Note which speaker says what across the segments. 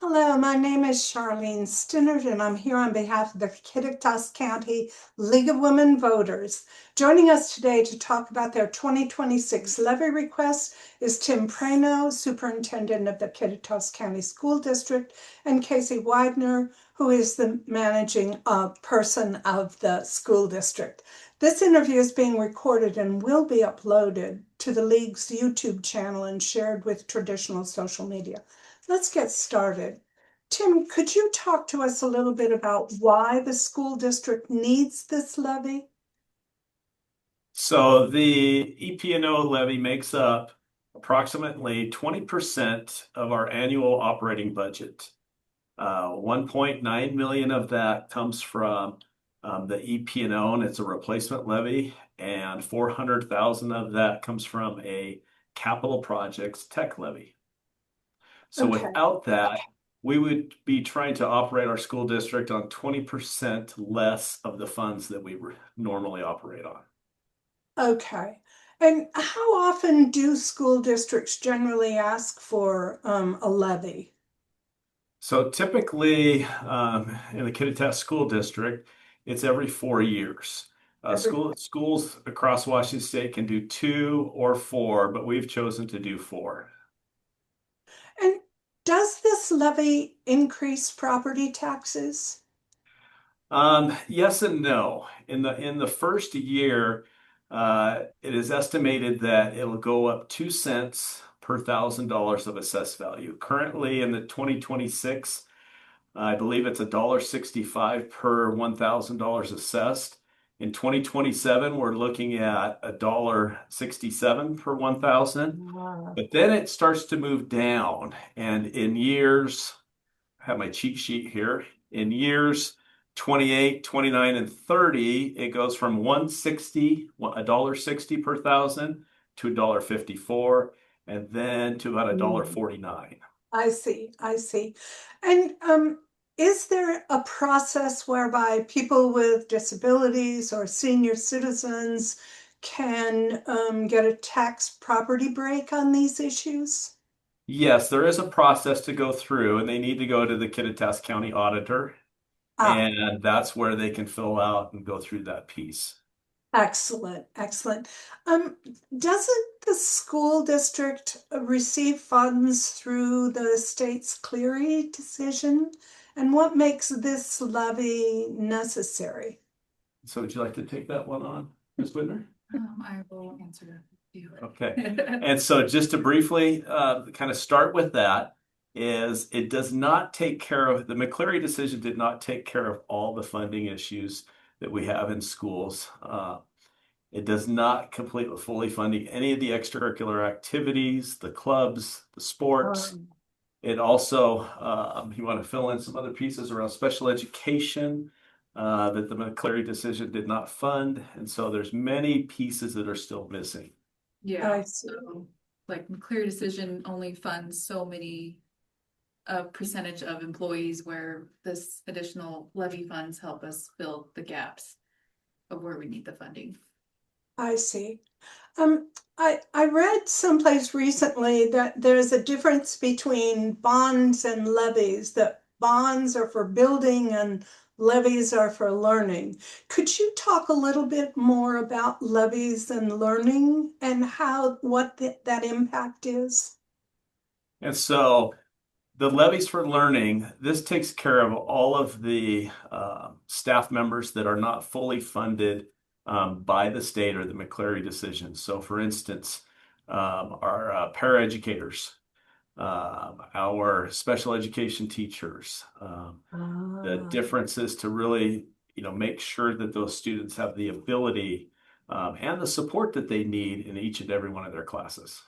Speaker 1: Hello, my name is Charlene Stinard, and I'm here on behalf of the Kittitas County League of Women Voters. Joining us today to talk about their 2026 levy request is Tim Praino, Superintendent of the Kittitas County School District, and Casey Widner, who is the managing person of the school district. This interview is being recorded and will be uploaded to the League's YouTube channel and shared with traditional social media. Let's get started. Tim, could you talk to us a little bit about why the school district needs this levy?
Speaker 2: So the EP&O levy makes up approximately 20% of our annual operating budget. 1.9 million of that comes from the EP&O, and it's a replacement levy, and 400,000 of that comes from a capital projects tech levy. So
Speaker 1: Okay.
Speaker 2: without that, we would be trying to operate our school district on 20% less of the funds that we normally operate on.
Speaker 1: Okay. And how often do school districts generally ask for a levy?
Speaker 2: So typically, in the Kittitas School District, it's every 4 years. Schools across Washington State can do 2 or 4, but we've chosen to do 4.
Speaker 1: And does this levy increase property taxes?
Speaker 2: Yes and no. In the first year, it is estimated that it'll go up 2 cents per $1,000 of assessed value. Currently, in the 2026, I believe it's $1.65 per $1,000 assessed. In 2027, we're looking at $1.67 per 1,000.
Speaker 1: Wow.
Speaker 2: But then it starts to move down, and in years, I have my cheat sheet here. In years 28, 29, and 30, it goes from $1.60 per thousand to $1.54, and then to about $1.49.
Speaker 1: I see. And is there a process whereby people with disabilities or senior citizens can get a tax property break on these issues?
Speaker 2: Yes, there is a process to go through, and they need to go to the Kittitas County Auditor,
Speaker 1: Ah,
Speaker 2: and that's where they can fill out and go through that piece.
Speaker 1: excellent. Um, doesn't the school district receive funds through the state's Cleary decision? And what makes this levy necessary?
Speaker 2: So would you like to take that one on, Ms. Widner?
Speaker 3: I will answer you.
Speaker 2: Okay. And so just to briefly kind of start with that is it does not take care of, the McCleary decision did not take care of all the funding issues that we have in schools. It does not completely fully funding any of the extracurricular activities, the clubs, the sports. It also, you want to fill in some other pieces around special education that the McCleary decision did not fund. And so there's many pieces that are still missing.
Speaker 3: Yeah, so like McCleary decision only funds so many percentage of employees, where this additional levy funds help us fill the gaps of where we need the funding.
Speaker 1: I see. I read someplace recently that there's a difference between bonds and levies, that bonds are for building and levies are for learning. Could you talk a little bit more about levies and learning and what that impact is?
Speaker 2: And so the levies for learning, this takes care of all of the staff members that are not fully funded by the state or the McCleary decision. So for instance, our paraeducators, our special education teachers, the differences to really, make sure that those students have the ability and the support that they need in each and every one of their classes.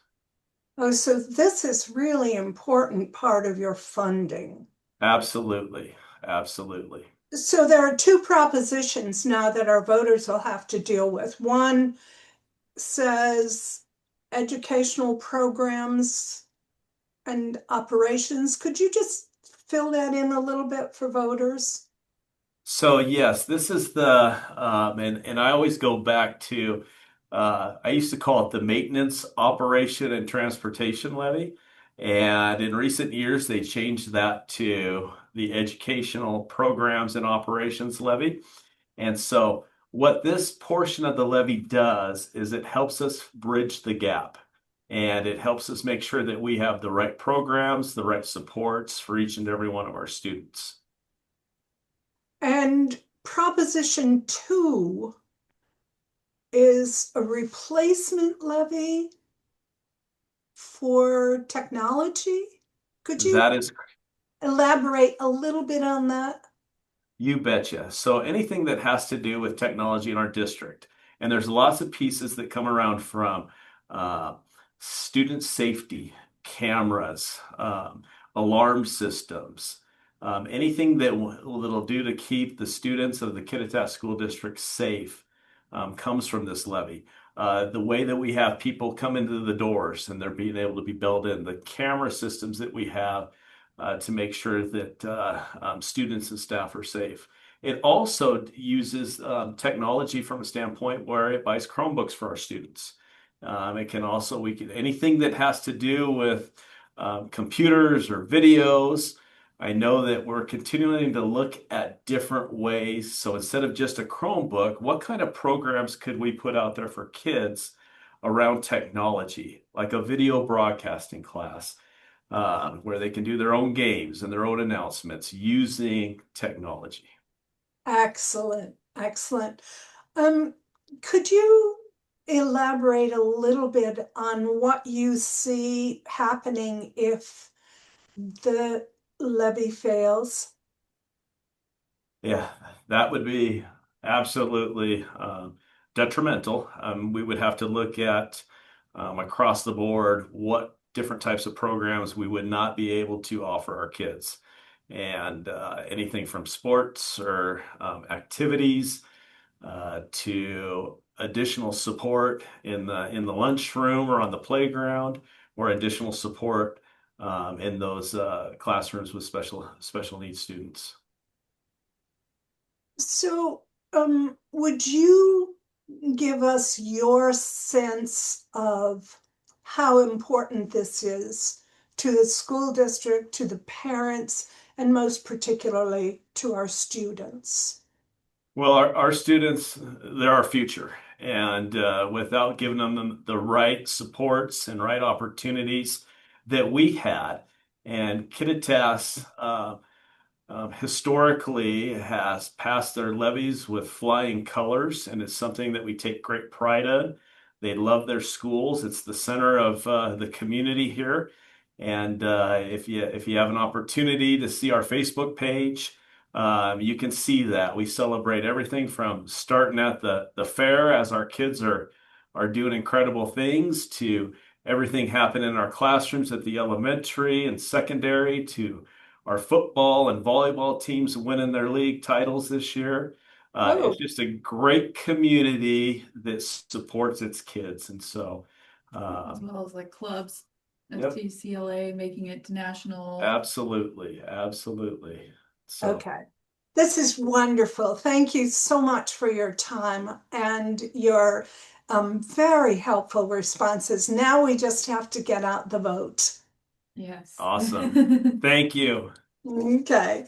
Speaker 1: Oh, so this is really important part of your funding.
Speaker 2: Absolutely. Absolutely.
Speaker 1: So there are two propositions now that our voters will have to deal with. One says educational programs and operations. Could you just fill that in a little bit for voters?
Speaker 2: So yes, this is the and I always go back to I used to call it the maintenance, operation, and transportation levy. And in recent years, they changed that to the Educational Programs and Operations Levy. And so what this portion of the levy does is it helps us bridge the gap. And it helps us make sure that we have the right programs, the right supports for each and every one of our students.
Speaker 1: And Proposition 2 is a replacement levy for technology. Could you
Speaker 2: That is,
Speaker 1: elaborate a little bit on that?
Speaker 2: you betcha. So anything that has to do with technology in our district, and there's lots of pieces that come around from uh, student safety, cameras, alarm systems, anything that'll do to keep the students of the Kittitas School District safe comes from this levy. The way that we have people come into the doors and they're being able to be built in, the camera systems that we have to make sure that students and staff are safe. It also uses technology from a standpoint where it buys Chromebooks for our students. It can also, anything that has to do with computers or videos. I know that we're continuing to look at different ways. So instead of just a Chromebook, what kind of programs could we put out there for kids around technology, like a video broadcasting class? Where they can do their own games and their own announcements using technology.
Speaker 1: Excellent, excellent. Could you elaborate a little bit on what you see happening if the levy fails?
Speaker 2: Yeah, that would be absolutely detrimental. We would have to look at across the board what different types of programs we would not be able to offer our kids. And anything from sports or activities to additional support in the lunchroom or on the playground, or additional support in those classrooms with special needs students.
Speaker 1: So, would you give us your sense of how important this is to the school district, to the parents, and most particularly to our students?
Speaker 2: Well, our students, they're our future. And without giving them the right supports and right opportunities that we had, and Kittitas historically has passed their levies with flying colors, and it's something that we take great pride in. They love their schools. It's the center of the community here. And if you have an opportunity to see our Facebook page, you can see that we celebrate everything from starting at the fair as our kids are doing incredible things, to everything happening in our classrooms at the elementary and secondary, to our football and volleyball teams winning their league titles this year. It's
Speaker 1: Oh,
Speaker 2: just a great community that supports its kids. And so,
Speaker 3: As well as like clubs,
Speaker 2: yep,
Speaker 3: FTCLA making it to national.
Speaker 2: absolutely, absolutely. So
Speaker 1: okay. This is wonderful. Thank you so much for your time and your very helpful responses. Now we just have to get out the vote.
Speaker 3: Yes.
Speaker 2: awesome. Thank you.
Speaker 1: Okay.